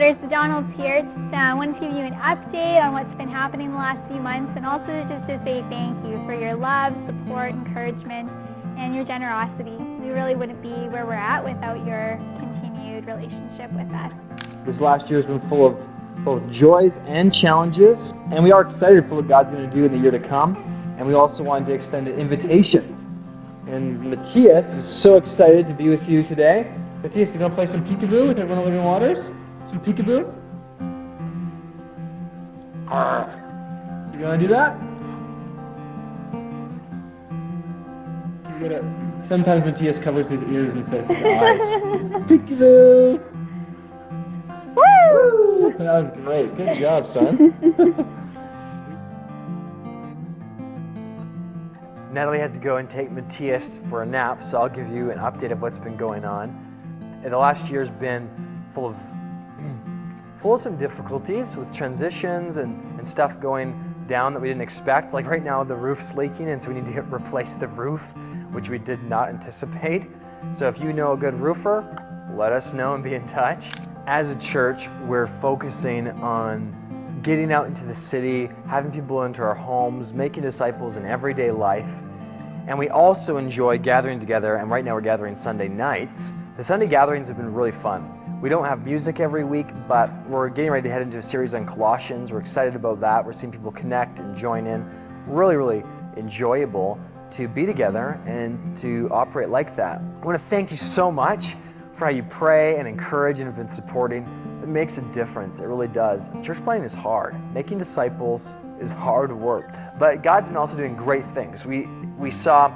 Daughters, the Donalds here. Just wanted to give you an update on what's been happening the last few months, and also just to say thank you for your love, support, encouragement, and your generosity. We really wouldn't be where we're at without your continued relationship with us. This last year has been full of both joys and challenges, and we are excited for what God's going to do in the year to come. And we also wanted to extend an invitation. And Matthias is so excited to be with you today. Matthias, you going to play some peekaboo with everyone over in Waters? Some peekaboo? You going to do that? You gonna... Sometimes Matthias covers his ears and says his eyes. Peekaboo! Woo! That was great. Good job, son. Natalie had to go and take Matthias for a nap, so I'll give you an update of what's been going on. The last year's been full of some difficulties with transitions and stuff going down that we didn't expect. Like right now, the roof's leaking, and so we need to replace the roof, which we did not anticipate. So if you know a good roofer, let us know and be in touch. As a church, we're focusing on getting out into the city, having people into our homes, making disciples in everyday life. And we also enjoy gathering together, and right now we're gathering Sunday nights. The Sunday gatherings have been really fun. We don't have music every week, but we're getting ready to head into a series on Colossians. We're excited about that. We're seeing people connect and join in. Really, really enjoyable to be together and to operate like that. I want to thank you so much for how you pray and encourage and have been supporting. It makes a difference. It really does. Church planting is hard. Making disciples is hard work. But God's been also doing great things. We saw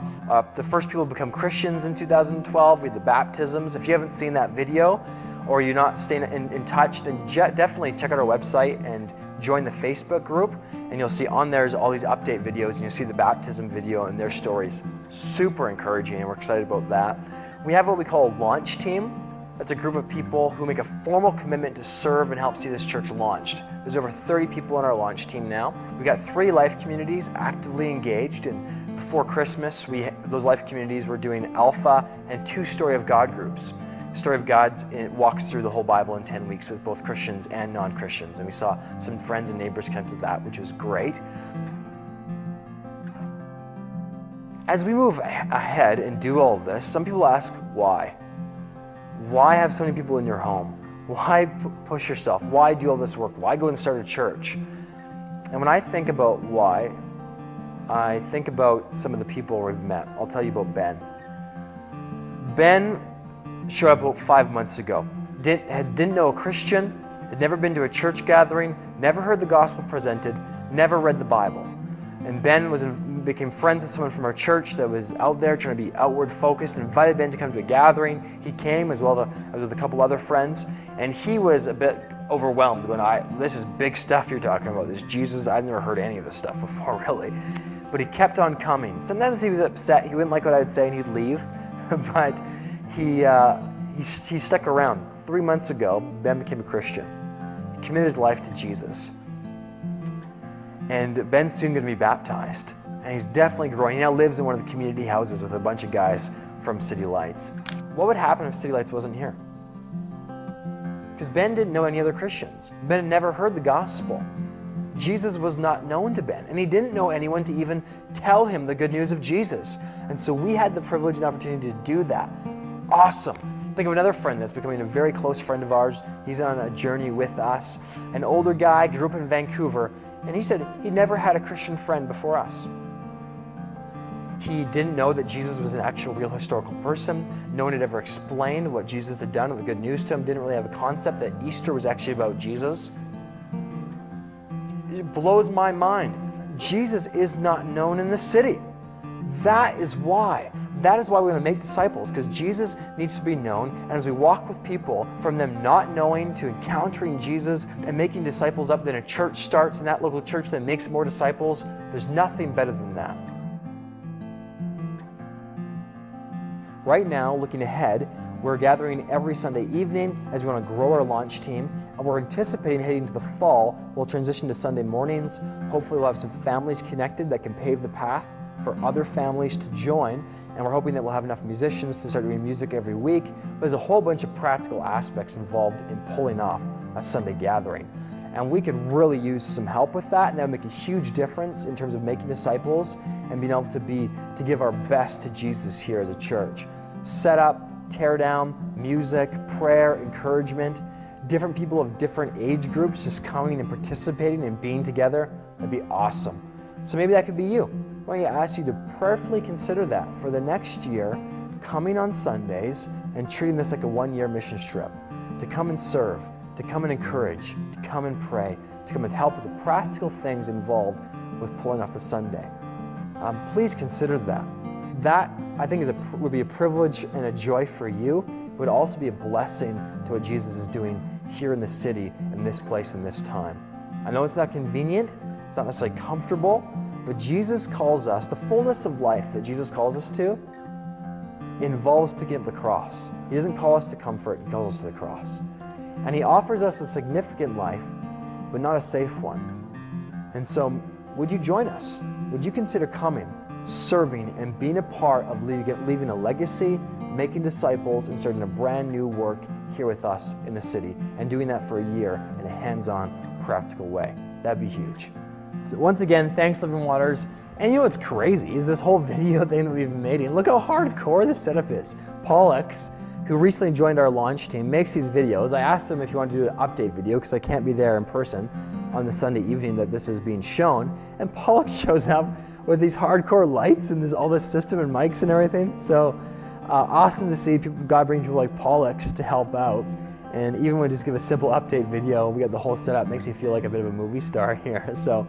the first people become Christians in 2012. We had the baptisms. If you haven't seen that video or you're not staying in touch, then definitely check out our website and join the Facebook group. And you'll see on there's all these update videos, and you'll see the baptism video and their stories. Super encouraging, and we're excited about that. We have what we call a launch team. That's a group of people who make a formal commitment to serve and help see this church launched. There's over 30 people on our launch team now. We've got 3 life communities actively engaged, and before Christmas, those life communities were doing Alpha and 2 Story of God groups. Story of God's walks through the whole Bible in 10 weeks with both Christians and non-Christians, and we saw some friends and neighbors connect with that, which was great. As we move ahead and do all of this, some people ask why. Why have so many people in your home? Why push yourself? Why do all this work? Why go and start a church? And when I think about why, I think about some of the people we've met. I'll tell you about Ben. Ben showed up about 5 months ago. Didn't know a Christian, had never been to a church gathering, never heard the gospel presented, never read the Bible. And Ben became friends with someone from our church that was out there trying to be outward focused and invited Ben to come to a gathering. He came as well as with a couple other friends, and he was a bit overwhelmed when this is big stuff you're talking about, this Jesus. I've never heard any of this stuff before, really. But he kept on coming. Sometimes he was upset. He wouldn't like what I'd say and he'd leave. But he stuck around. 3 months ago, Ben became a Christian. He committed his life to Jesus. And Ben's soon going to be baptized. And he's definitely growing. He now lives in one of the community houses with a bunch of guys from CityLights. What would happen if CityLights wasn't here? Because Ben didn't know any other Christians. Ben had never heard the gospel. Jesus was not known to Ben, and he didn't know anyone to even tell him the good news of Jesus. And so we had the privilege and opportunity to do that. Awesome. Think of another friend that's becoming a very close friend of ours. He's on a journey with us. An older guy, grew up in Vancouver, and he said he never had a Christian friend before us. He didn't know that Jesus was an actual real historical person. No one had ever explained what Jesus had done or the good news to him. Didn't really have a concept that Easter was actually about Jesus. It blows my mind. Jesus is not known in the city. That is why. That is why we want to make disciples, because Jesus needs to be known. And as we walk with people, from them not knowing to encountering Jesus and making disciples up, then a church starts in that local church that makes more disciples. There's nothing better than that. Right now, looking ahead, we're gathering every Sunday evening as we want to grow our launch team, and we're anticipating heading into the fall, we'll transition to Sunday mornings. Hopefully we'll have some families connected that can pave the path for other families to join, and we're hoping that we'll have enough musicians to start doing music every week. But there's a whole bunch of practical aspects involved in pulling off a Sunday gathering. And we could really use some help with that, and that would make a huge difference in terms of making disciples and being able to give our best to Jesus here as a church. Set up, tear down, music, prayer, encouragement, different people of different age groups just coming and participating and being together. That'd be awesome. So maybe that could be you. Why don't I ask you to prayerfully consider that for the next year, coming on Sundays and treating this like a one-year mission trip, to come and serve, to come and encourage, to come and pray, to come and help with the practical things involved with pulling off the Sunday. Please consider that. That, I think, would be a privilege and a joy for you. It would also be a blessing to what Jesus is doing here in the city, in this place, in this time. I know it's not convenient, it's not necessarily comfortable, but Jesus calls us, the fullness of life that Jesus calls us to, involves picking up the cross. He doesn't call us to comfort, he calls us to the cross. And he offers us a significant life, but not a safe one. And so, would you join us? Would you consider coming, serving, and being a part of leaving a legacy, making disciples, and starting a brand new work here with us in the city, and doing that for a year in a hands-on, practical way? That'd be huge. So once again, thanks, Living Waters. And you know what's crazy is this whole video thing that we've been making. Look how hardcore this setup is. Pollux, who recently joined our launch team, makes these videos. I asked him if he wanted to do an update video because I can't be there in person on the Sunday evening that this is being shown. And Pollux shows up with these hardcore lights and all this system and mics and everything. So awesome to see people, God bring people like Pollux to help out. And even when we just give a simple update video, we got the whole setup. Makes me feel like a bit of a movie star here. So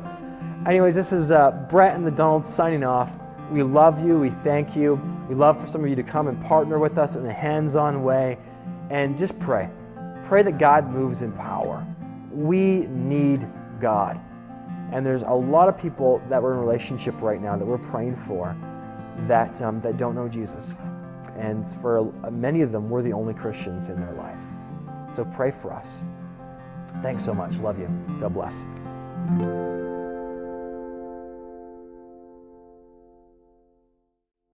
anyways, this is Brett and the Donalds signing off. We love you. We thank you. We love for some of you to come and partner with us in a hands-on way. And just pray. Pray that God moves in power. We need God. And there's a lot of people that we're in a relationship right now that we're praying for that don't know Jesus. And for many of them, we're the only Christians in their life. So pray for us. Thanks so much. Love you. God bless.